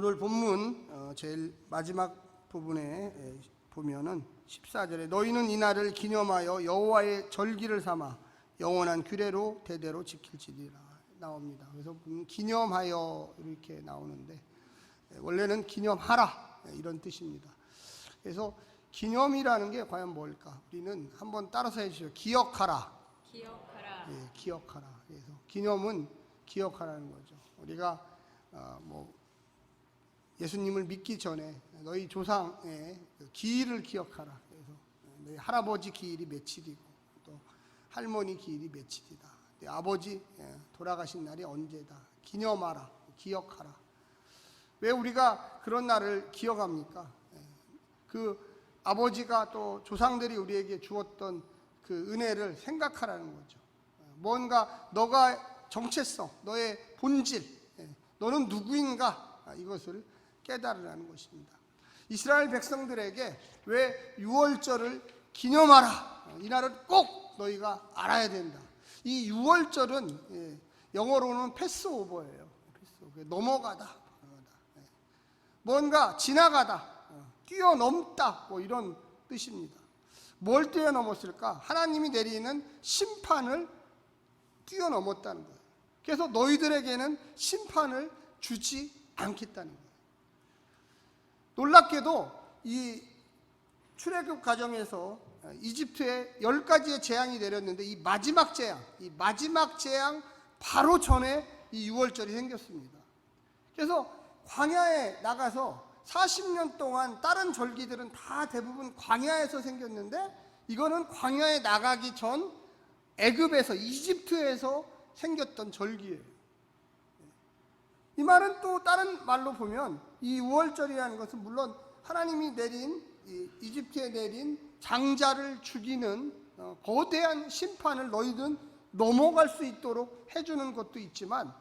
오늘 본문 제일 마지막 부분에 보면은 14절에 너희는 이날을 기념하여 여호와의 절기를 삼아 영원한 규례로 대대로 지킬지니라 나옵니다. 그래서 기념하여 이렇게 나오는데 원래는 기념하라 이런 뜻입니다. 그래서 기념이라는 게 과연 뭘까? 우리는 한번 따라서 해주시죠. 기억하라. 기억하라. 기억하라. 그래서 기념은 기억하라는 거죠. 우리가 예수님을 믿기 전에 너희 조상의 기일을 기억하라. 그래서 너희 할아버지 기일이 며칠이고 또 할머니 기일이 며칠이다. 네 아버지 돌아가신 날이 언제다. 기념하라. 기억하라. 왜 우리가 그런 날을 기억합니까? 그 아버지가 또 조상들이 우리에게 주었던 그 은혜를 생각하라는 거죠. 뭔가 너가 정체성, 너의 본질, 너는 누구인가 이것을 깨달으라는 것입니다. 이스라엘 백성들에게 왜 유월절을 기념하라. 이 날을 꼭 너희가 알아야 된다. 이 유월절은 영어로는 패스오버예요. 넘어가다. 뭔가 지나가다. 뛰어넘다. 이런 뜻입니다. 뭘 뛰어넘었을까? 하나님이 내리는 심판을 뛰어넘었다는 거예요. 그래서 너희들에게는 심판을 주지 않겠다는 거예요. 놀랍게도 이 출애굽 과정에서 이집트에 10가지의 재앙이 내렸는데 이 마지막 재앙 바로 전에 이 유월절이 생겼습니다. 그래서 광야에 나가서 40년 동안 다른 절기들은 다 대부분 광야에서 생겼는데 이거는 광야에 나가기 전 애굽에서 이집트에서 생겼던 절기예요. 이 말은 또 다른 말로 보면 이 유월절이라는 것은 물론 하나님이 내린 이집트에 내린 장자를 죽이는 거대한 심판을 너희들은 넘어갈 수 있도록 해주는 것도 있지만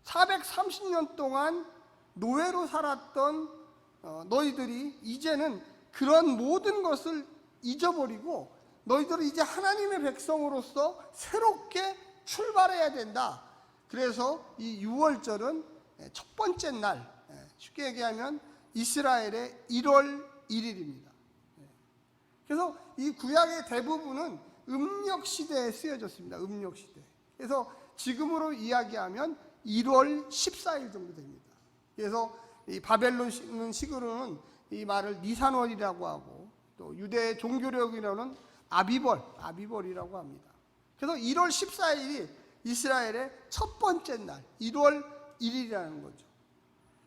430년 동안 노예로 살았던 너희들이 이제는 그런 모든 것을 잊어버리고 너희들은 이제 하나님의 백성으로서 새롭게 출발해야 된다. 그래서 이 유월절은 첫 번째 날, 쉽게 얘기하면 이스라엘의 1월 1일입니다. 그래서 이 구약의 대부분은 음력 시대에 쓰여졌습니다. 음력 시대. 그래서 지금으로 이야기하면 1월 14일 정도 됩니다. 그래서 이 바벨론 식으로는 이 말을 니산월이라고 하고 또 유대 종교력이라는 아비벌이라고 합니다. 그래서 1월 14일이 이스라엘의 첫 번째 날, 1월 1일이라는 거죠.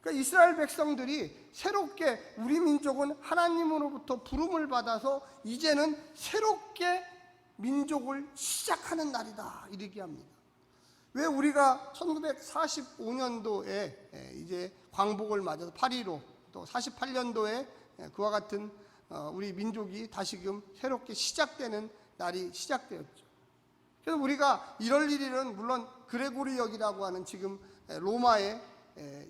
그러니까 이스라엘 백성들이 새롭게 우리 민족은 하나님으로부터 부름을 받아서 이제는 새롭게 민족을 시작하는 날이다 이렇게 합니다. 왜 우리가 1945년도에 이제 광복을 맞아서 8.15 또 48년도에 그와 같은 우리 민족이 다시금 새롭게 시작되는 날이 시작되었죠. 그래서 우리가 1월 1일은 물론 그레고리역이라고 하는 지금 로마의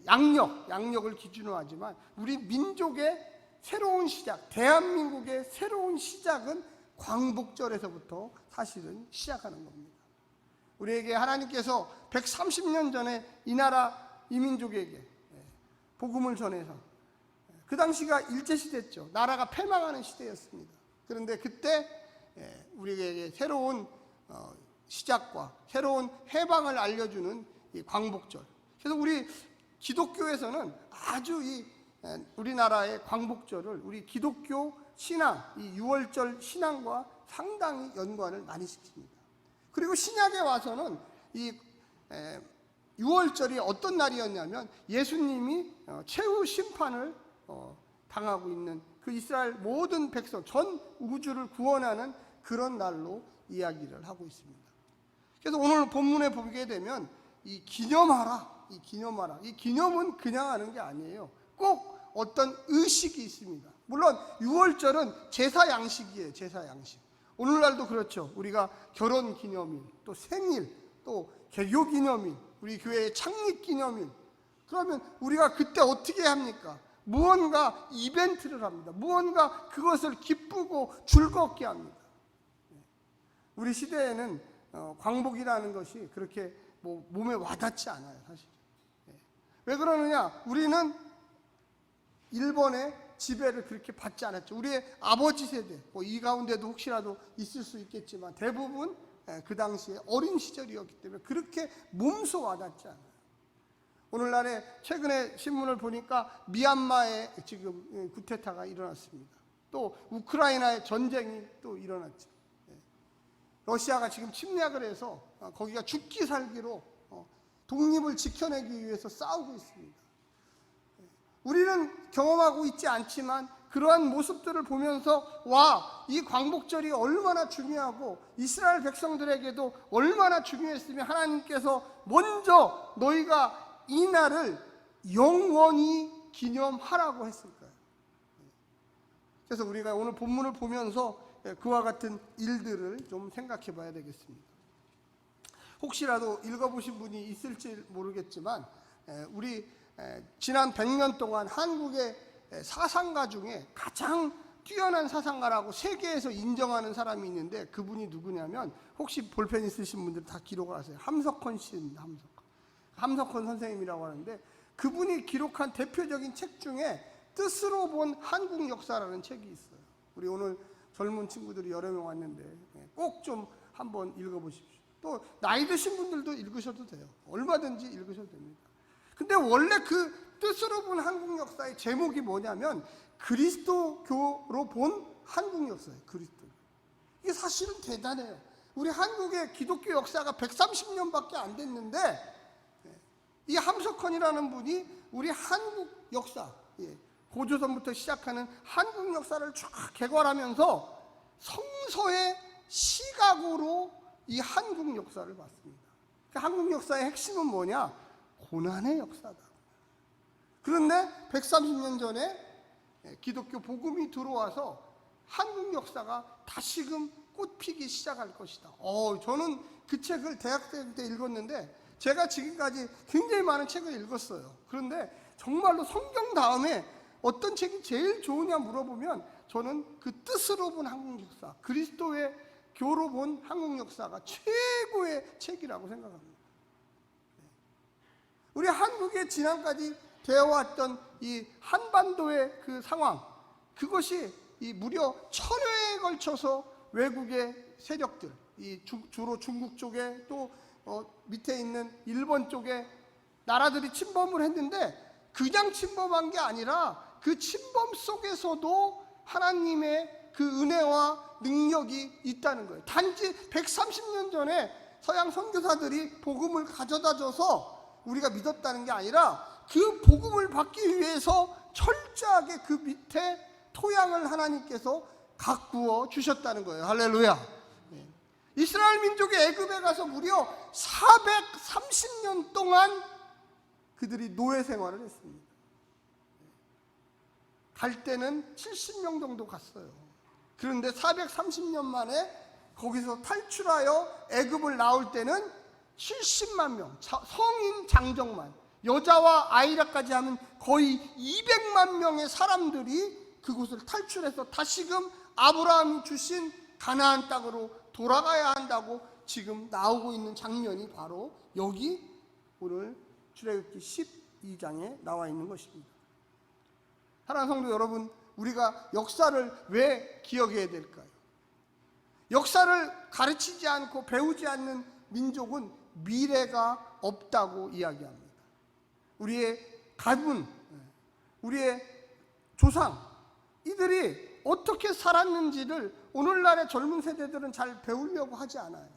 양력을 기준으로 하지만 우리 민족의 새로운 시작, 대한민국의 새로운 시작은 광복절에서부터 사실은 시작하는 겁니다. 우리에게 하나님께서 130년 전에 이 나라 이 민족에게 복음을 전해서 그 당시가 일제시대였죠. 나라가 패망하는 시대였습니다. 그런데 그때 우리에게 새로운 시작과 새로운 해방을 알려주는 이 광복절. 그래서 우리 기독교에서는 아주 이 우리나라의 광복절을 우리 기독교 신앙, 이 유월절 신앙과 상당히 연관을 많이 시킵니다. 그리고 신약에 와서는 이 유월절이 어떤 날이었냐면 예수님이 최후 심판을 당하고 있는 그 이스라엘 모든 백성, 전 우주를 구원하는 그런 날로 이야기를 하고 있습니다. 그래서 오늘 본문에 보게 되면 이 기념하라. 이 기념은 그냥 하는 게 아니에요. 꼭 어떤 의식이 있습니다. 물론 유월절은 제사 양식이에요. 제사 양식. 오늘날도 그렇죠. 우리가 결혼 기념일, 또 생일, 또 개교 기념일, 우리 교회의 창립 기념일. 그러면 우리가 그때 어떻게 합니까? 무언가 이벤트를 합니다. 무언가 그것을 기쁘고 즐겁게 합니다. 우리 시대에는 광복이라는 것이 그렇게 몸에 와닿지 않아요, 사실. 왜 그러느냐? 우리는 일본의 지배를 그렇게 받지 않았죠. 우리의 아버지 세대, 이 가운데도 혹시라도 있을 수 있겠지만 대부분 그 당시에 어린 시절이었기 때문에 그렇게 몸소 와닿지 않아요. 오늘날에 최근에 신문을 보니까 미얀마에 지금 쿠데타가 일어났습니다. 또 우크라이나의 전쟁이 또 일어났죠. 러시아가 지금 침략을 해서 거기가 죽기 살기로 독립을 지켜내기 위해서 싸우고 있습니다. 우리는 경험하고 있지 않지만 그러한 모습들을 보면서 이 광복절이 얼마나 중요하고 이스라엘 백성들에게도 얼마나 중요했으며 하나님께서 먼저 너희가 이 날을 영원히 기념하라고 했을까요? 그래서 우리가 오늘 본문을 보면서 그와 같은 일들을 좀 생각해 봐야 되겠습니다. 혹시라도 읽어보신 분이 있을지 모르겠지만 우리 지난 100년 동안 한국의 사상가 중에 가장 뛰어난 사상가라고 세계에서 인정하는 사람이 있는데 그분이 누구냐면 혹시 볼펜 있으신 분들 다 기록을 하세요. 함석헌 씨입니다. 함석헌 선생님이라고 하는데 그분이 기록한 대표적인 책 중에 뜻으로 본 한국 역사라는 책이 있어요. 우리 오늘 젊은 친구들이 여러 명 왔는데 꼭 좀 한번 읽어보십시오. 또 나이 드신 분들도 읽으셔도 돼요. 얼마든지 읽으셔도 됩니다. 근데 원래 그 뜻으로 본 한국 역사의 제목이 뭐냐면 그리스도교로 본 한국 역사예요. 그리스도. 이게 사실은 대단해요. 우리 한국의 기독교 역사가 130년밖에 안 됐는데 이 함석헌이라는 분이 우리 한국 역사, 고조선부터 시작하는 한국 역사를 쫙 개괄하면서 성서의 시각으로 이 한국 역사를 봤습니다. 한국 역사의 핵심은 뭐냐? 고난의 역사다. 그런데 130년 전에 기독교 복음이 들어와서 한국 역사가 다시금 꽃피기 시작할 것이다. 저는 그 책을 대학생 때 읽었는데 제가 지금까지 굉장히 많은 책을 읽었어요. 그런데 정말로 성경 다음에 어떤 책이 제일 좋으냐 물어보면 저는 그 뜻으로 본 한국 역사, 그리스도의 교로 본 한국 역사가 최고의 책이라고 생각합니다. 우리 한국의 지난까지 되어왔던 이 한반도의 그 상황, 그것이 이 무려 1000회에 걸쳐서 외국의 세력들, 주로 중국 쪽에 또 밑에 있는 일본 쪽에 나라들이 침범을 했는데 그냥 침범한 게 아니라 그 침범 속에서도 하나님의 그 은혜와 능력이 있다는 거예요. 단지 130년 전에 서양 선교사들이 복음을 가져다 줘서 우리가 믿었다는 게 아니라 그 복음을 받기 위해서 철저하게 그 밑에 토양을 하나님께서 가꾸어 주셨다는 거예요. 할렐루야. 이스라엘 민족이 애굽에 가서 무려 430년 동안 그들이 노예 생활을 했습니다. 갈 때는 70명 정도 갔어요. 그런데 430년 만에 거기서 탈출하여 애굽을 나올 때는 70만 명, 성인 장정만, 여자와 아이라까지 하면 거의 200만 명의 사람들이 그곳을 탈출해서 다시금 아브라함이 주신 가나안 땅으로 돌아가야 한다고 지금 나오고 있는 장면이 바로 여기 오늘 출애굽기 12장에 나와 있는 것입니다. 사랑하는 성도 여러분, 우리가 역사를 왜 기억해야 될까요? 역사를 가르치지 않고 배우지 않는 민족은 미래가 없다고 이야기합니다. 우리의 가문, 우리의 조상, 이들이 어떻게 살았는지를 오늘날의 젊은 세대들은 잘 배우려고 하지 않아요.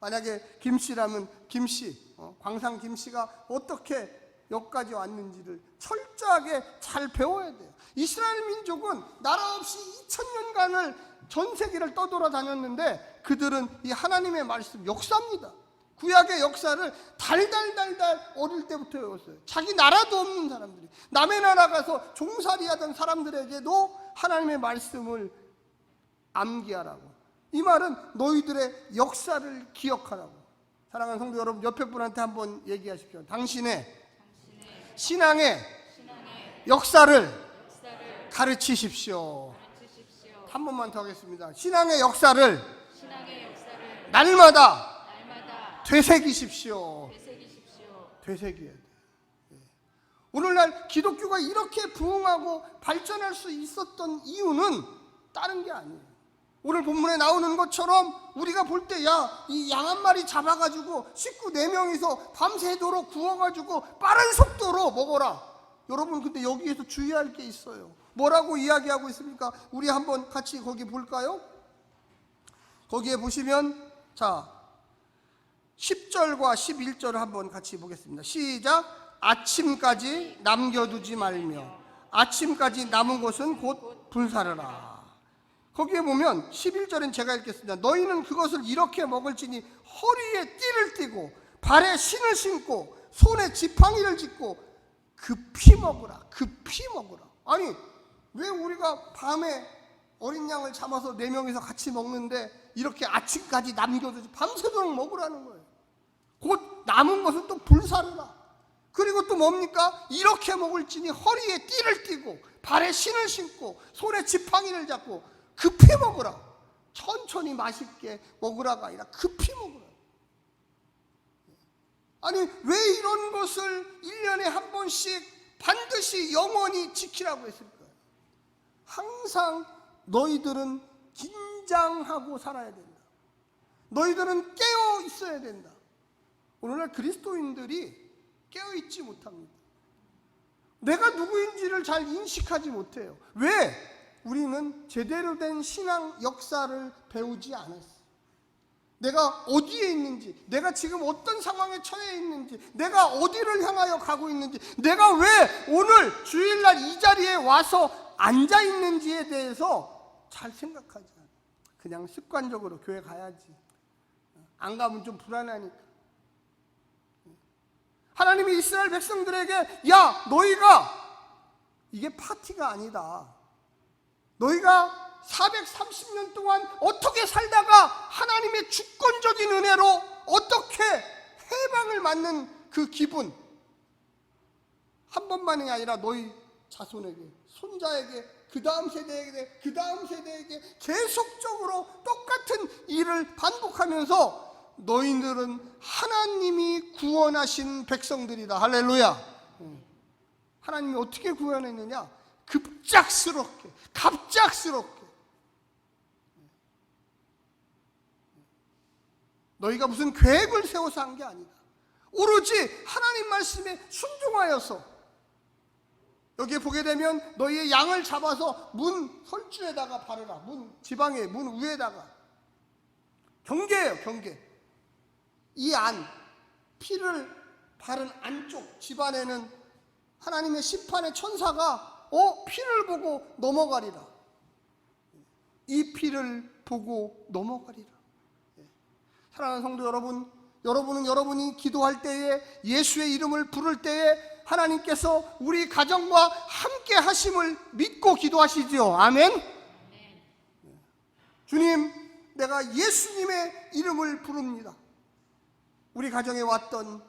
만약에 김씨라면 김씨, 광산 김씨가 어떻게 여기까지 왔는지를 철저하게 잘 배워야 돼요. 이스라엘 민족은 나라 없이 2000년간을 전 세계를 떠돌아다녔는데 그들은 이 하나님의 말씀, 역사입니다. 구약의 역사를 달달달달 어릴 때부터 외웠어요. 자기 나라도 없는 사람들이, 남의 나라 가서 종살이 하던 사람들에게도 하나님의 말씀을 암기하라고. 이 말은 너희들의 역사를 기억하라고. 사랑하는 성도 여러분, 옆에 분한테 한번 얘기하십시오. 당신의 신앙의 역사를 가르치십시오. 한 번만 더 하겠습니다. 신앙의 역사를 날마다 되새기십시오. 되새겨야 돼요. 오늘날 기독교가 이렇게 부흥하고 발전할 수 있었던 이유는 다른 게 아니에요. 오늘 본문에 나오는 것처럼 우리가 볼 때 야, 이 양 한 마리 잡아가지고 식구 4명이서 밤새도록 구워가지고 빠른 속도로 먹어라. 여러분, 근데 여기에서 주의할 게 있어요. 뭐라고 이야기하고 있습니까? 우리 한번 같이 거기 볼까요? 거기에 보시면 자 10절과 11절을 한번 같이 보겠습니다. 시작. 아침까지 남겨두지 말며 아침까지 남은 것은 곧 불사르라. 거기에 보면 11절은 제가 읽겠습니다. 너희는 그것을 이렇게 먹을지니 허리에 띠를 띠고 발에 신을 신고 손에 지팡이를 짚고 급히 먹으라. 급히 먹으라. 아니, 왜 우리가 밤에 어린 양을 잡아서 4명이서 같이 먹는데 이렇게 아침까지 남겨두지 밤새도록 먹으라는 거예요. 곧 남은 것은 또 불사르라. 그리고 또 뭡니까? 이렇게 먹을지니 허리에 띠를 띠고 발에 신을 신고 손에 지팡이를 잡고 급히 먹으라. 천천히 맛있게 먹으라가 아니라 급히 먹으라. 아니, 왜 이런 것을 1년에 한 번씩 반드시 영원히 지키라고 했을까요? 항상 너희들은 긴장하고 살아야 된다. 너희들은 깨어 있어야 된다. 오늘날 그리스도인들이 깨어있지 못합니다. 내가 누구인지를 잘 인식하지 못해요. 왜? 우리는 제대로 된 신앙 역사를 배우지 않았어요. 내가 어디에 있는지, 내가 지금 어떤 상황에 처해 있는지, 내가 어디를 향하여 가고 있는지, 내가 왜 오늘 주일날 이 자리에 와서 앉아 있는지에 대해서 잘 생각하지 않아요. 그냥 습관적으로 교회 가야지. 안 가면 좀 불안하니까. 하나님이 이스라엘 백성들에게 야, 너희가 이게 파티가 아니다. 너희가 430년 동안 어떻게 살다가 하나님의 주권적인 은혜로 어떻게 해방을 맞는 그 기분, 한 번만이 아니라 너희 자손에게, 손자에게, 그 다음 세대에게, 그 다음 세대에게 계속적으로 똑같은 일을 반복하면서 너희들은 하나님이 구원하신 백성들이다. 할렐루야. 하나님이 어떻게 구원했느냐? 급작스럽게, 갑작스럽게. 너희가 무슨 계획을 세워서 한 게 아니다. 오로지 하나님 말씀에 순종하여서. 여기에 보게 되면 너희의 양을 잡아서 문 설주에다가 바르라. 문 지방에, 문 위에다가. 경계예요, 경계. 이 안, 피를 바른 안쪽 집안에는 하나님의 심판의 천사가 피를 보고 넘어가리라. 이 피를 보고 넘어가리라. 사랑하는 성도 여러분, 여러분은 여러분이 기도할 때에, 예수의 이름을 부를 때에 하나님께서 우리 가정과 함께 하심을 믿고 기도하시지요. 아멘. 주님, 내가 예수님의 이름을 부릅니다. 우리 가정에 왔던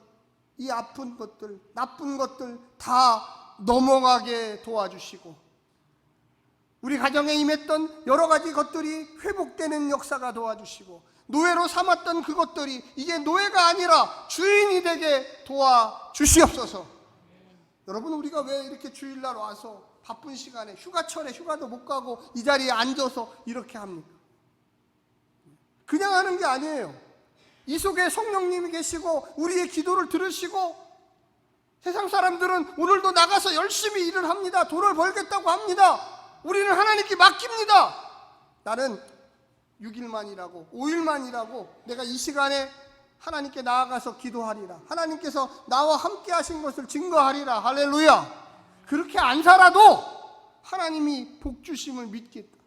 이 아픈 것들, 나쁜 것들 다 넘어가게 도와주시고, 우리 가정에 임했던 여러 가지 것들이 회복되는 역사가 도와주시고, 노예로 삼았던 그것들이 이제 노예가 아니라 주인이 되게 도와주시옵소서. 여러분, 우리가 왜 이렇게 주일날 와서 바쁜 시간에, 휴가철에 휴가도 못 가고 이 자리에 앉아서 이렇게 합니까? 그냥 하는 게 아니에요. 이 속에 성령님이 계시고 우리의 기도를 들으시고, 세상 사람들은 오늘도 나가서 열심히 일을 합니다. 돈을 벌겠다고 합니다. 우리는 하나님께 맡깁니다. 나는 6일만 일하고 5일만 일하고 내가 이 시간에 하나님께 나아가서 기도하리라. 하나님께서 나와 함께 하신 것을 증거하리라. 할렐루야. 그렇게 안 살아도 하나님이 복 주심을 믿겠다.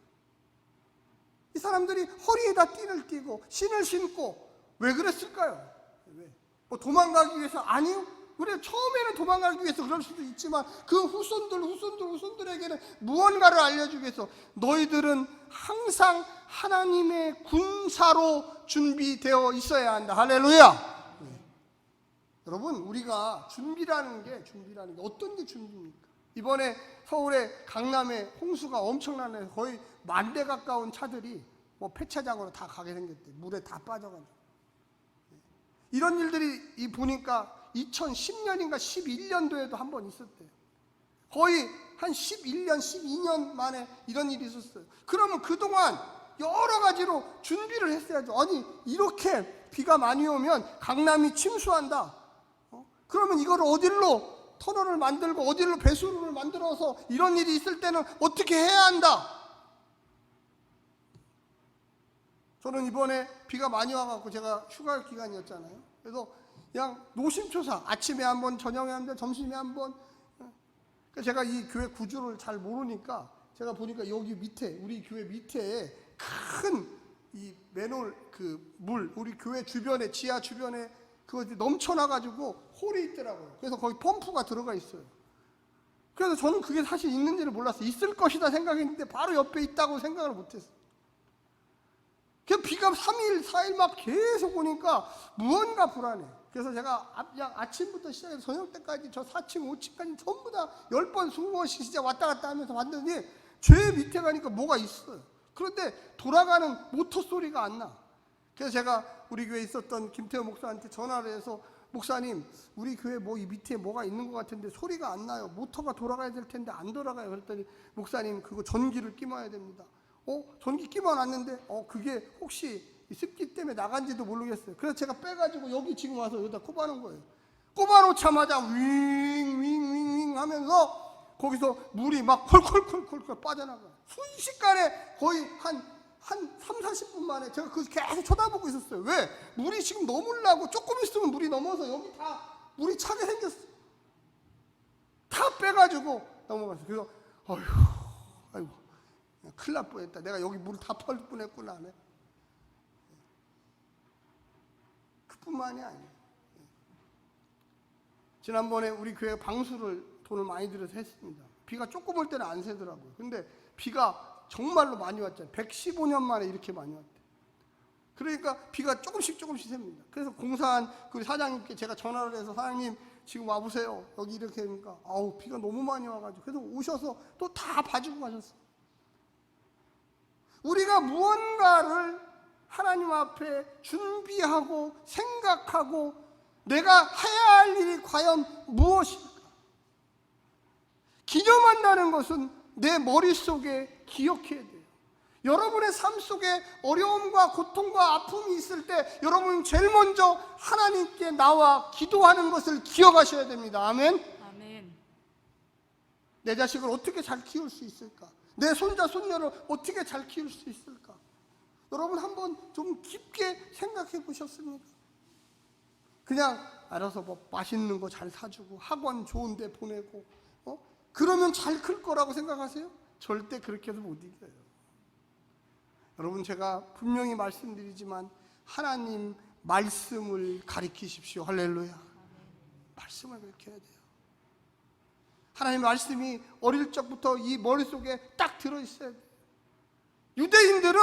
이 사람들이 허리에다 띠를 띠고 신을 신고 왜 그랬을까요? 왜? 뭐 도망가기 위해서? 아니요. 그래, 처음에는 도망가기 위해서 그럴 수도 있지만 그 후손들에게는 무언가를 알려주기 위해서 너희들은 항상 하나님의 군사로 준비되어 있어야 한다. 할렐루야. 여러분, 우리가 준비라는 게 어떤 게 준비입니까? 이번에 서울의 강남에 홍수가 엄청나네. 거의 10,000대 가까운 차들이 뭐 폐차장으로 다 가게 생겼대. 물에 다 빠져가지고. 이런 일들이 보니까 2010년인가 11년도에도 한 번 있었대요. 거의 한 11년, 12년 만에 이런 일이 있었어요. 그러면 그동안 여러 가지로 준비를 했어야죠. 아니, 이렇게 비가 많이 오면 강남이 침수한다. 그러면 이거를 어디로 터널을 만들고 어디로 배수로를 만들어서 이런 일이 있을 때는 어떻게 해야 한다. 저는 이번에 비가 많이 와갖고 제가 휴가 기간이었잖아요. 그래서 그냥 노심초사, 아침에 한 번, 저녁에 한 번, 점심에 한 번. 제가 이 교회 구조를 잘 모르니까 제가 보니까 여기 밑에, 우리 교회 밑에 큰 이 맨홀 그 물, 우리 교회 주변에, 지하 주변에 그거 넘쳐나가지고 홀이 있더라고요. 그래서 거기 펌프가 들어가 있어요. 그래서 저는 그게 사실 있는지를 몰랐어요. 있을 것이다 생각했는데 바로 옆에 있다고 생각을 못했어요. 그 비가 3일, 4일 막 계속 오니까 무언가 불안해. 그래서 제가 아침부터 시작해서 저녁 때까지 저 4층, 5층까지 전부 다 10번, 20번씩 진짜 왔다 갔다 하면서 봤더니 제 밑에 가니까 뭐가 있어요. 그런데 돌아가는 모터 소리가 안 나. 그래서 제가 우리 교회에 있었던 김태호 목사한테 전화를 해서 목사님, 우리 교회 뭐 이 밑에 뭐가 있는 것 같은데 소리가 안 나요. 모터가 돌아가야 될 텐데 안 돌아가요. 그랬더니 목사님, 그거 전기를 끼워야 됩니다. 전기 끼워놨는데 그게 혹시 습기 때문에 나간지도 모르겠어요. 그래서 제가 빼가지고 여기 지금 와서 여기다 꼽아놓은 거예요. 꼽아놓자마자 윙윙윙윙 하면서 거기서 물이 막 콜콜콜콜 빠져나가요. 순식간에 거의 한 3, 40분 만에 제가 그거 계속 쳐다보고 있었어요. 왜? 물이 지금 넘으려고 조금 있으면 물이 넘어서 여기 다 물이 차게 생겼어. 다 빼가지고 넘어갔어요. 그래서 아이고 큰일 날 뻔했다. 내가 여기 물 다 펄 뻔했구나. 그뿐만이 아니에요. 지난번에 우리 교회 방수를 돈을 많이 들여서 했습니다. 비가 조금 올 때는 안 새더라고요. 근데 비가 정말로 많이 왔잖아요. 115년 만에 이렇게 많이 왔대요. 그러니까 비가 조금씩 셉니다. 그래서 공사한 그 사장님께 제가 전화를 해서 사장님 지금 와보세요. 여기 이렇게 하니까 비가 너무 많이 와가지고 그래서 오셔서 또 다 봐주고 가셨어요. 우리가 무언가를 하나님 앞에 준비하고 생각하고 내가 해야 할 일이 과연 무엇일까? 기념한다는 것은 내 머릿속에 기억해야 돼요. 여러분의 삶 속에 어려움과 고통과 아픔이 있을 때 여러분 제일 먼저 하나님께 나와 기도하는 것을 기억하셔야 됩니다. 아멘? 아멘. 내 자식을 어떻게 잘 키울 수 있을까? 내 손자, 손녀를 어떻게 잘 키울 수 있을까? 여러분 한번 좀 깊게 생각해 보셨습니까? 그냥 알아서 뭐 맛있는 거 잘 사주고 학원 좋은 데 보내고 그러면 잘 클 거라고 생각하세요? 절대 그렇게 해서 못 이겨요. 여러분 제가 분명히 말씀드리지만 하나님 말씀을 가리키십시오. 할렐루야. 말씀을 가르쳐야 돼요. 하나님 말씀이 어릴 적부터 이 머릿속에 딱 들어있어야 돼요. 유대인들은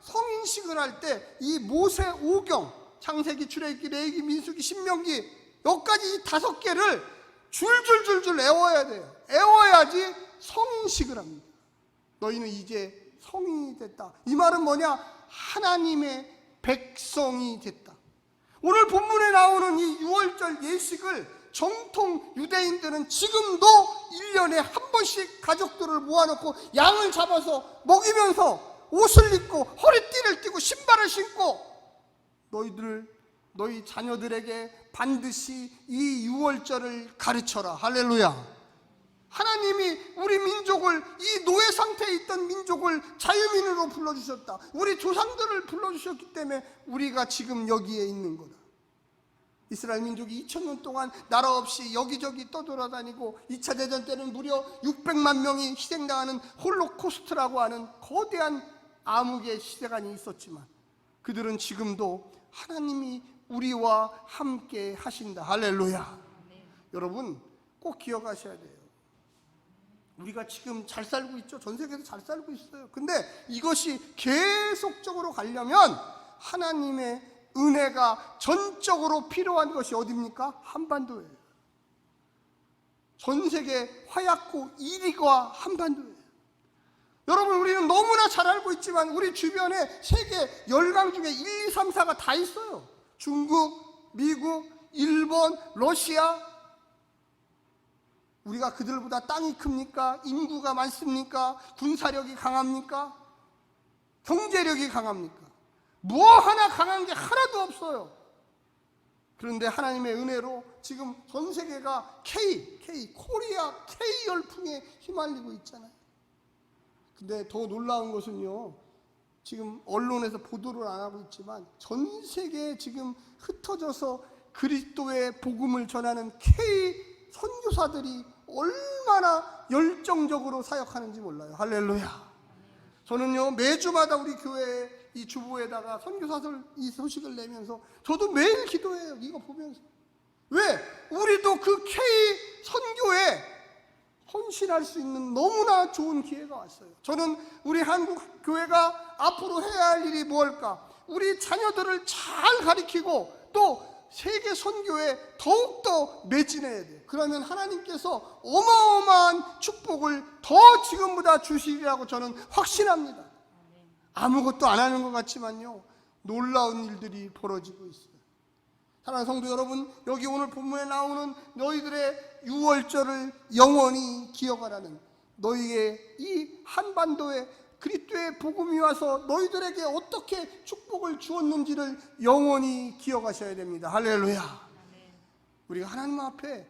성인식을 할 때 이 모세 오경, 창세기, 출애굽기, 레위기, 민수기, 신명기 여기까지 이 5개를 줄줄줄줄 외워야 돼요. 외워야지 성인식을 합니다. 너희는 이제 성인이 됐다. 이 말은 뭐냐? 하나님의 백성이 됐다. 오늘 본문에 나오는 이 6월절 예식을 정통 유대인들은 지금도 1년에 한 번씩 가족들을 모아놓고 양을 잡아서 먹이면서 옷을 입고 허리띠를 띠고 신발을 신고 너희 자녀들에게 반드시 이 6월절을 가르쳐라. 할렐루야. 하나님이 우리 민족을, 이 노예 상태에 있던 민족을 자유민으로 불러주셨다. 우리 조상들을 불러주셨기 때문에 우리가 지금 여기에 있는 거다. 이스라엘 민족이 2000년 동안 나라 없이 여기저기 떠돌아다니고 2차 대전 때는 무려 600만 명이 희생당하는 홀로코스트라고 하는 거대한 암흑의 시대간이 있었지만 그들은 지금도 하나님이 우리와 함께 하신다. 할렐루야. 네. 여러분 꼭 기억하셔야 돼요. 우리가 지금 잘 살고 있죠. 전 세계에서 잘 살고 있어요. 근데 이것이 계속적으로 가려면 하나님의 은혜가 전적으로 필요한 것이 어디입니까? 한반도예요. 전 세계 화약고 1위가 한반도예요. 여러분 우리는 너무나 잘 알고 있지만 우리 주변에 세계 열강 중에 1, 2, 3, 4가 다 있어요. 중국, 미국, 일본, 러시아, 우리가 그들보다 땅이 큽니까? 인구가 많습니까? 군사력이 강합니까? 경제력이 강합니까? 뭐 하나 강한 게 하나도 없어요. 그런데 하나님의 은혜로 지금 전 세계가 코리아 K 열풍에 휘말리고 있잖아요. 근데 더 놀라운 것은요, 지금 언론에서 보도를 안 하고 있지만 전 세계에 지금 흩어져서 그리스도의 복음을 전하는 K 선교사들이 얼마나 열정적으로 사역하는지 몰라요. 할렐루야. 저는요, 매주마다 우리 교회 이 주보에다가 선교사들 이 소식을 내면서 저도 매일 기도해요. 이거 보면서. 왜? 우리도 그 K 선교에 헌신할 수 있는 너무나 좋은 기회가 왔어요. 저는 우리 한국 교회가 앞으로 해야 할 일이 뭘까? 우리 자녀들을 잘 가르치고 또 세계 선교에 더욱더 매진해야 돼요. 그러면 하나님께서 어마어마한 축복을 더 지금보다 주시리라고 저는 확신합니다. 아무것도 안 하는 것 같지만요, 놀라운 일들이 벌어지고 있어요. 사랑하는 성도 여러분, 여기 오늘 본문에 나오는 너희들의 유월절을 영원히 기억하라는, 너희의 이 한반도에 그리스도의 복음이 와서 너희들에게 어떻게 축복을 주었는지를 영원히 기억하셔야 됩니다. 할렐루야. 우리가 하나님 앞에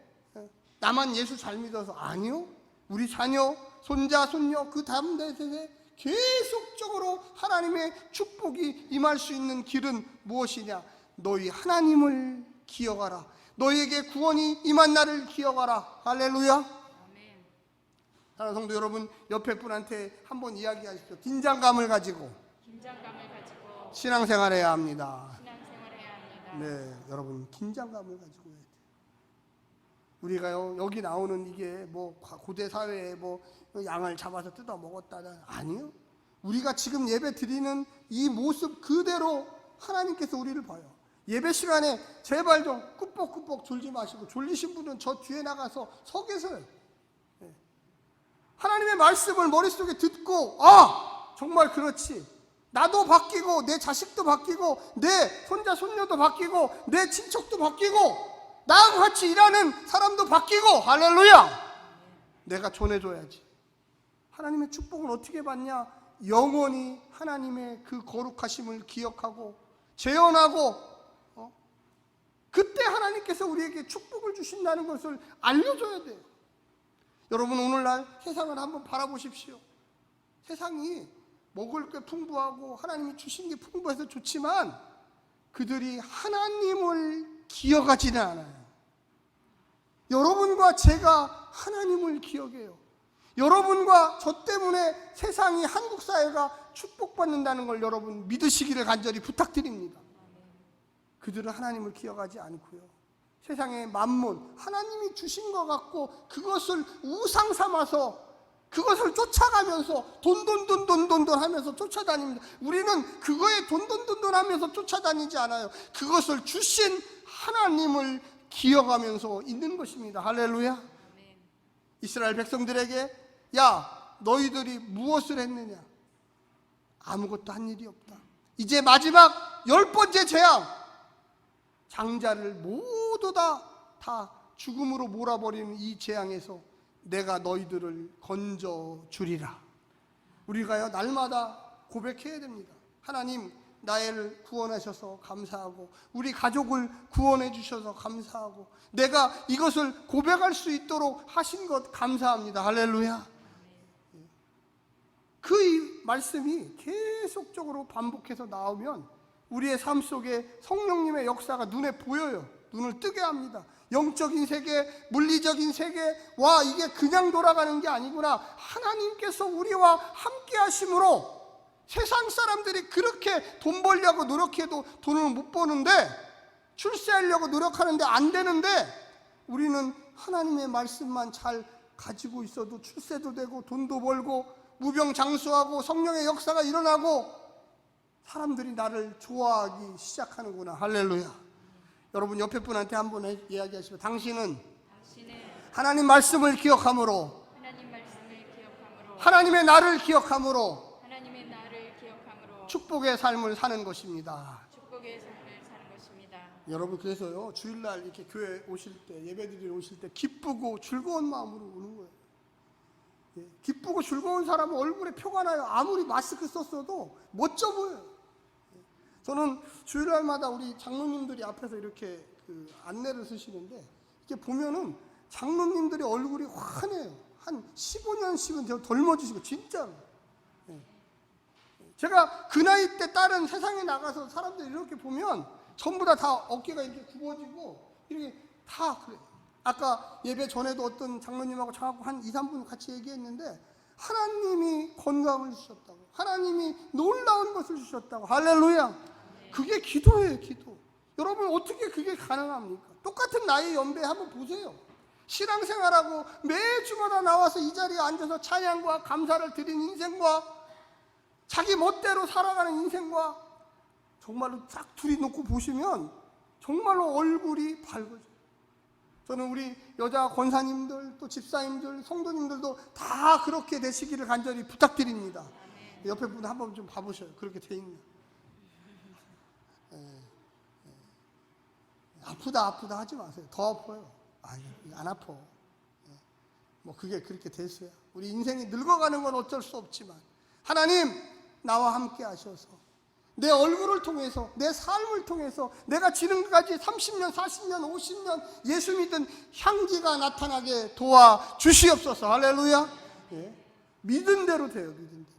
나만 예수 잘 믿어서, 아니요, 우리 자녀, 손자, 손녀 그 다음 세대에 계속적으로 하나님의 축복이 임할 수 있는 길은 무엇이냐? 너희 하나님을 기억하라. 너희에게 구원이 임한 날을 기억하라. 할렐루야. 사랑하는 성도 여러분, 옆에 분한테 한번 이야기하십시오. 긴장감을 가지고 신앙생활해야 합니다. 네, 여러분, 긴장감을 가지고 해야 돼요. 우리가요, 여기 나오는 이게 뭐 고대 사회에 뭐 양을 잡아서 뜯어 먹었다는, 아니요. 우리가 지금 예배 드리는 이 모습 그대로 하나님께서 우리를 봐요. 예배 시간에 제발 좀 꾸벅꾸벅 졸지 마시고, 졸리신 분은 저 뒤에 나가서 서 계세요. 하나님의 말씀을 머릿속에 듣고, 아, 정말 그렇지, 나도 바뀌고 내 자식도 바뀌고 내 손자 손녀도 바뀌고 내 친척도 바뀌고 나하고 같이 일하는 사람도 바뀌고, 할렐루야. 내가 전해줘야지. 하나님의 축복을 어떻게 받냐? 영원히 하나님의 그 거룩하심을 기억하고 재현하고, 그때 하나님께서 우리에게 축복을 주신다는 것을 알려줘야 돼요. 여러분, 오늘날 세상을 한번 바라보십시오. 세상이 먹을 게 풍부하고 하나님이 주신 게 풍부해서 좋지만 그들이 하나님을 기억하지는 않아요. 여러분과 제가 하나님을 기억해요. 여러분과 저 때문에 세상이, 한국 사회가 축복받는다는 걸 여러분 믿으시기를 간절히 부탁드립니다. 그들은 하나님을 기억하지 않고요, 세상의 만몬, 하나님이 주신 것 같고 그것을 우상 삼아서 그것을 쫓아가면서 돈돈 하면서 쫓아다닙니다. 우리는 그거에 돈돈 하면서 쫓아다니지 않아요. 그것을 주신 하나님을 기억하면서 있는 것입니다. 할렐루야. 이스라엘 백성들에게, 야, 너희들이 무엇을 했느냐? 아무것도 한 일이 없다. 이제 마지막 10번째 재앙, 장자를 모두 다 죽음으로 몰아버리는 이 재앙에서 내가 너희들을 건져 주리라. 우리가요, 날마다 고백해야 됩니다. 하나님, 나를 구원하셔서 감사하고 우리 가족을 구원해 주셔서 감사하고 내가 이것을 고백할 수 있도록 하신 것 감사합니다. 할렐루야. 그 말씀이 계속적으로 반복해서 나오면 우리의 삶 속에 성령님의 역사가 눈에 보여요. 눈을 뜨게 합니다. 영적인 세계, 물리적인 세계, 와, 이게 그냥 돌아가는 게 아니구나. 하나님께서 우리와 함께 하심으로 세상 사람들이 그렇게 돈 벌려고 노력해도 돈을 못 버는데, 출세하려고 노력하는데 안 되는데, 우리는 하나님의 말씀만 잘 가지고 있어도 출세도 되고 돈도 벌고 무병장수하고 성령의 역사가 일어나고 사람들이 나를 좋아하기 시작하는구나. 할렐루야. 여러분, 옆에 분한테 한번 이야기하시면, 당신은 하나님 말씀을 기억함으로, 하나님의 나를 기억함으로 축복의 삶을 사는 것입니다. 여러분, 그래서요, 주일날 이렇게 교회 오실 때, 예배드리러 오실 때 기쁘고 즐거운 마음으로 오는 거예요. 예, 기쁘고 즐거운 사람은 얼굴에 표가 나요. 아무리 마스크 썼어도 멋져 보여요. 예, 저는 주일날마다 우리 장로님들이 앞에서 이렇게 안내를 쓰시는데, 이렇게 보면은 장로님들의 얼굴이 환해요. 한 15년씩은 덜머지시고, 진짜로. 예. 제가 그 나이 때 다른 세상에 나가서 사람들 이렇게 보면 전부 다 어깨가 이렇게 굽어지고 이렇게 다 그래요. 아까 예배 전에도 어떤 장로님하고 저하고 한 2, 3분 같이 얘기했는데, 하나님이 건강을 주셨다고, 하나님이 놀라운 것을 주셨다고. 할렐루야. 그게 기도예요, 기도. 여러분, 어떻게 그게 가능합니까? 똑같은 나이 연배 한번 보세요. 신앙생활하고 매주마다 나와서 이 자리에 앉아서 찬양과 감사를 드린 인생과 자기 멋대로 살아가는 인생과 정말로 딱 둘이 놓고 보시면 정말로 얼굴이 밝아져요. 저는 우리 여자 권사님들, 또 집사님들, 성도님들도 다 그렇게 되시기를 간절히 부탁드립니다. 옆에 분 한번 좀 봐보셔요. 그렇게 돼 있냐. 아프다 하지 마세요. 더 아파요. 안 아파. 뭐 그게 그렇게 됐어요. 우리 인생이 늙어가는 건 어쩔 수 없지만 하나님 나와 함께 하셔서 내 얼굴을 통해서, 내 삶을 통해서 내가 지금까지 30년, 40년, 50년 예수 믿은 향기가 나타나게 도와주시옵소서. 할렐루야. 예. 믿은 대로 돼요. 믿은 대로.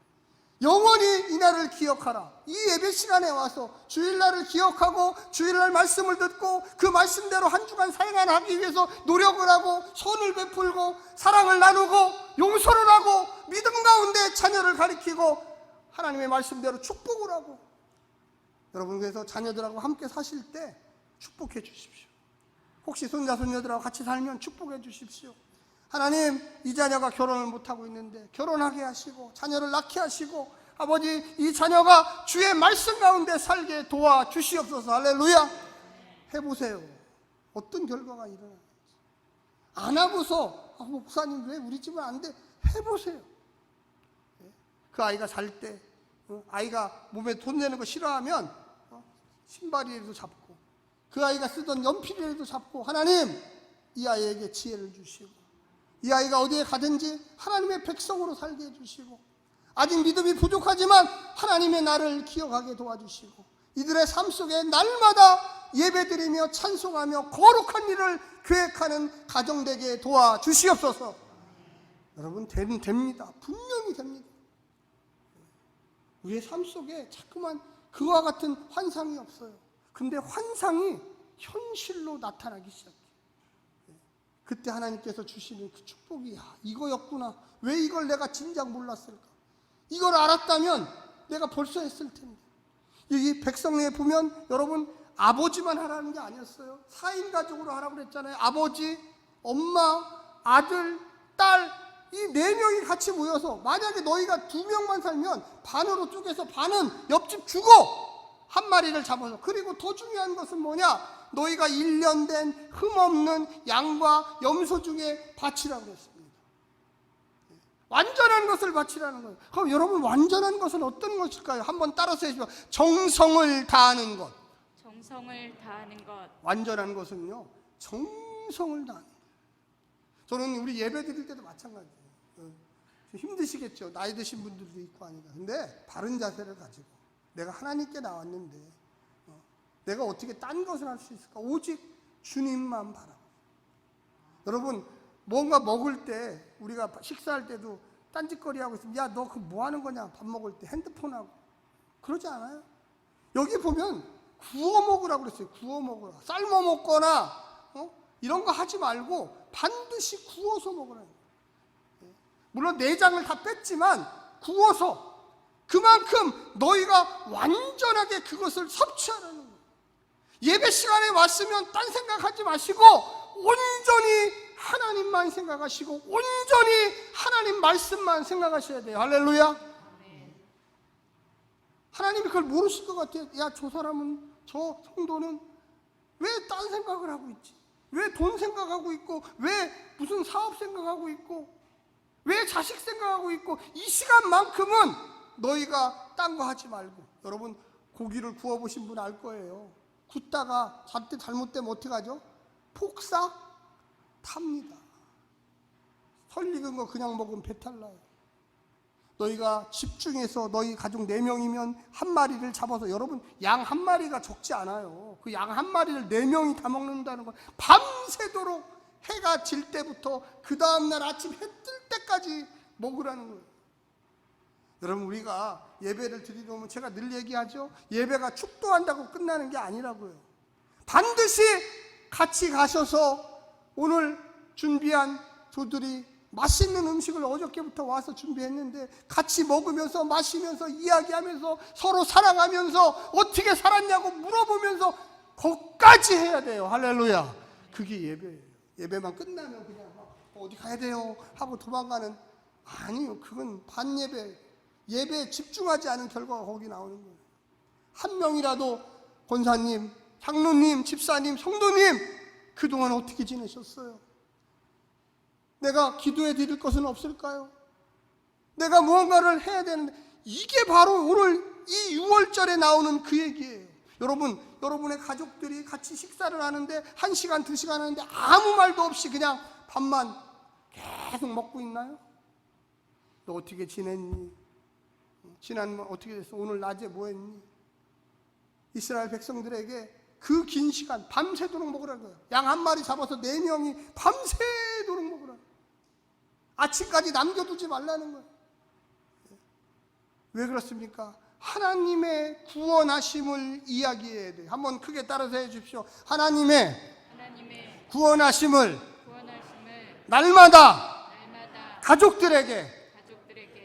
영원히 이날을 기억하라. 이 예배 시간에 와서 주일날을 기억하고 주일날 말씀을 듣고 그 말씀대로 한 주간 살아가기 위해서 노력을 하고 손을 베풀고 사랑을 나누고 용서를 하고 믿음 가운데 자녀를 가리키고 하나님의 말씀대로 축복을 하고, 여러분, 그래서 자녀들하고 함께 사실 때 축복해 주십시오. 혹시 손자 손녀들하고 같이 살면 축복해 주십시오. 하나님, 이 자녀가 결혼을 못하고 있는데 결혼하게 하시고 자녀를 낳게 하시고, 아버지, 이 자녀가 주의 말씀 가운데 살게 도와주시옵소서. 할렐루야. 해보세요. 어떤 결과가 일어나는지. 안 하고서 목사님 왜 우리 집은 안 돼? 해보세요. 그 아이가 잘 때, 아이가 몸에 돈 내는 거 싫어하면 신발이라도 잡고, 그 아이가 쓰던 연필이라도 잡고, 하나님, 이 아이에게 지혜를 주시고, 이 아이가 어디에 가든지 하나님의 백성으로 살게 해주시고, 아직 믿음이 부족하지만 하나님의 나를 기억하게 도와주시고, 이들의 삶 속에 날마다 예배드리며 찬송하며 거룩한 일을 계획하는 가정 되게 도와주시옵소서. 여러분, 됩니다. 분명히 됩니다. 우리의 삶 속에 자꾸만 그와 같은 환상이 없어요. 근데 환상이 현실로 나타나기 시작해요. 그때 하나님께서 주시는 그 축복이, 이거였구나. 왜 이걸 내가 진작 몰랐을까? 이걸 알았다면 내가 벌써 했을 텐데. 여기 백성에 보면 여러분, 아버지만 하라는 게 아니었어요. 4인 가족으로 하라고 그랬잖아요. 아버지, 엄마, 아들, 딸, 이 4명이 같이 모여서, 만약에 너희가 2명만 살면 반으로 쪼개서 반은 옆집 주고 한 마리를 잡아서, 그리고 더 중요한 것은 뭐냐? 너희가 1년 된 흠없는 양과 염소 중에 바치라고 했습니다. 완전한 것을 바치라는 거예요. 그럼 여러분, 완전한 것은 어떤 것일까요? 한번 따라서 해주세요. 정성을 다하는 것. 정성을 다하는 것. 완전한 것은요, 정성을 다하는 것. 저는 우리 예배 드릴 때도 마찬가지예요. 힘드시겠죠. 나이 드신 분들도 있고 하니까. 근데 바른 자세를 가지고, 내가 하나님께 나왔는데 내가 어떻게 딴 것을 할 수 있을까? 오직 주님만 바라고. 여러분, 뭔가 먹을 때, 우리가 식사할 때도 딴짓거리 하고 있으면, 야, 너 그 뭐 하는 거냐? 밥 먹을 때 핸드폰 하고. 그러지 않아요? 여기 보면 구워 먹으라고 그랬어요. 구워 먹으라. 삶아 먹거나 이런 거 하지 말고 반드시 구워서 먹으라는 거예요. 물론 내장을 다 뺐지만 구워서, 그만큼 너희가 완전하게 그것을 섭취하라는 거예요. 예배 시간에 왔으면 딴 생각하지 마시고 온전히 하나님만 생각하시고 온전히 하나님 말씀만 생각하셔야 돼요. 할렐루야. 하나님이 그걸 모르실 것 같아요. 야, 저 사람은, 저 성도는 왜 딴 생각을 하고 있지? 왜 돈 생각하고 있고, 왜 무슨 사업 생각하고 있고, 왜 자식 생각하고 있고, 이 시간만큼은 너희가 딴 거 하지 말고. 여러분, 고기를 구워보신 분 알 거예요. 굳다가 잣대 잘못되면 어떻게 하죠? 폭삭 탑니다. 설 익은 거 그냥 먹으면 배탈 나요. 너희가 집중해서 너희 가족 4명이면 한 마리를 잡아서, 여러분 양 한 마리가 적지 않아요. 그 양 한 마리를 4명이 다 먹는다는 건 밤새도록 해가 질 때부터 그 다음날 아침 해 뜰 때까지 먹으라는 거예요. 여러분, 우리가 예배를 드리려면 제가 늘 얘기하죠. 예배가 축도한다고 끝나는 게 아니라고요. 반드시 같이 가셔서 오늘 준비한 조들이 맛있는 음식을 어저께부터 와서 준비했는데 같이 먹으면서 마시면서 이야기하면서 서로 사랑하면서 어떻게 살았냐고 물어보면서 거기까지 해야 돼요. 할렐루야. 그게 예배예요. 예배만 끝나면 그냥 막 어디 가야 돼요 하고 도망가는, 아니요. 그건 반예배, 예배에 집중하지 않은 결과가 거기 나오는 거예요. 한 명이라도 권사님, 장로님, 집사님, 성도님 그동안 어떻게 지내셨어요? 내가 기도해 드릴 것은 없을까요? 내가 무언가를 해야 되는데, 이게 바로 오늘 이 6월절에 나오는 그 얘기예요. 여러분, 여러분의 가족들이 같이 식사를 하는데 1시간, 2시간 하는데 아무 말도 없이 그냥 밥만 계속 먹고 있나요? 너 어떻게 지냈니? 지난번 어떻게 됐어? 오늘 낮에 뭐 했니? 이스라엘 백성들에게 그 긴 시간 밤새도록 먹으라는 거예요. 양 한 마리 잡아서 4명이 밤새도록 먹으라는 거예요. 아침까지 남겨두지 말라는 거예요. 왜 그렇습니까? 하나님의 구원하심을 이야기해야 돼요. 한번 크게 따라서 해 주십시오. 하나님의 구원하심을 날마다 가족들에게,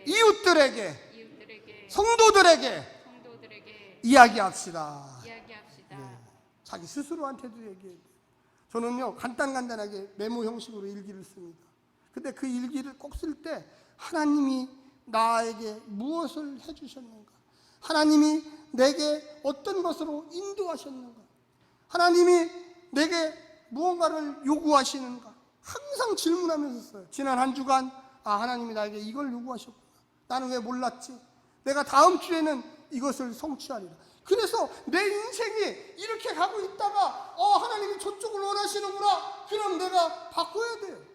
이웃들에게, 성도들에게 이야기합시다. 네. 자기 스스로한테도 얘기해야 돼요. 저는요, 간단하게 메모 형식으로 일기를 씁니다. 근데 그 일기를 꼭 쓸 때 하나님이 나에게 무엇을 해주셨는가, 하나님이 내게 어떤 것으로 인도하셨는가, 하나님이 내게 무언가를 요구하시는가, 항상 질문하면서 써요. 지난 한 주간, 하나님이 나에게 이걸 요구하셨구나, 나는 왜 몰랐지, 내가 다음 주에는 이것을 성취하리라. 그래서 내 인생이 이렇게 가고 있다가 하나님이 저쪽을 원하시는구나, 그럼 내가 바꿔야 돼요.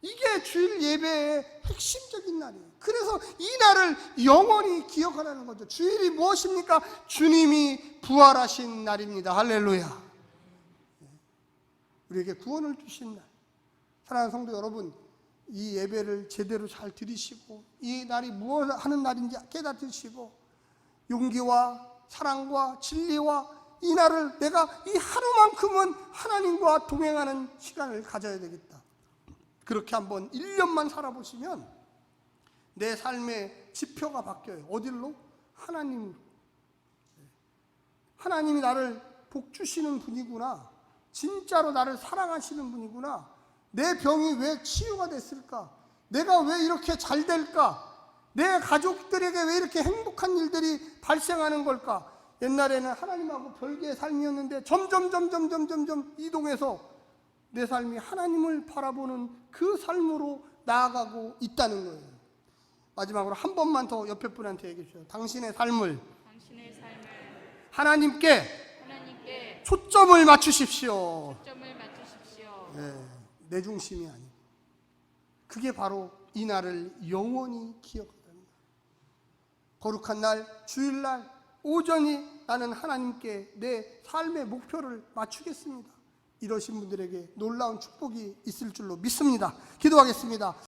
이게 주일 예배의 핵심적인 날이에요. 그래서 이 날을 영원히 기억하라는 거죠. 주일이 무엇입니까? 주님이 부활하신 날입니다. 할렐루야. 우리에게 구원을 주신 날. 사랑하는 성도 여러분, 이 예배를 제대로 잘 드리시고 이 날이 무엇을 하는 날인지 깨닫으시고 용기와 사랑과 진리와 이 날을 내가 이 하루만큼은 하나님과 동행하는 시간을 가져야 되겠다. 그렇게 한번 1년만 살아보시면 내 삶의 지표가 바뀌어요. 어디로? 하나님으로. 하나님이 나를 복 주시는 분이구나, 진짜로 나를 사랑하시는 분이구나, 내 병이 왜 치유가 됐을까, 내가 왜 이렇게 잘 될까, 내 가족들에게 왜 이렇게 행복한 일들이 발생하는 걸까. 옛날에는 하나님하고 별개의 삶이었는데 점점 이동해서 내 삶이 하나님을 바라보는 그 삶으로 나아가고 있다는 거예요. 마지막으로 한 번만 더 옆에 분한테 얘기해 주세요. 당신의 삶을 하나님께 초점을 맞추십시오. 네, 내 중심이 아니고. 그게 바로 이 날을 영원히 기억하는 거예요. 거룩한 날, 주일날 오전이 나는 하나님께 내 삶의 목표를 맞추겠습니다. 이러신 분들에게 놀라운 축복이 있을 줄로 믿습니다. 기도하겠습니다.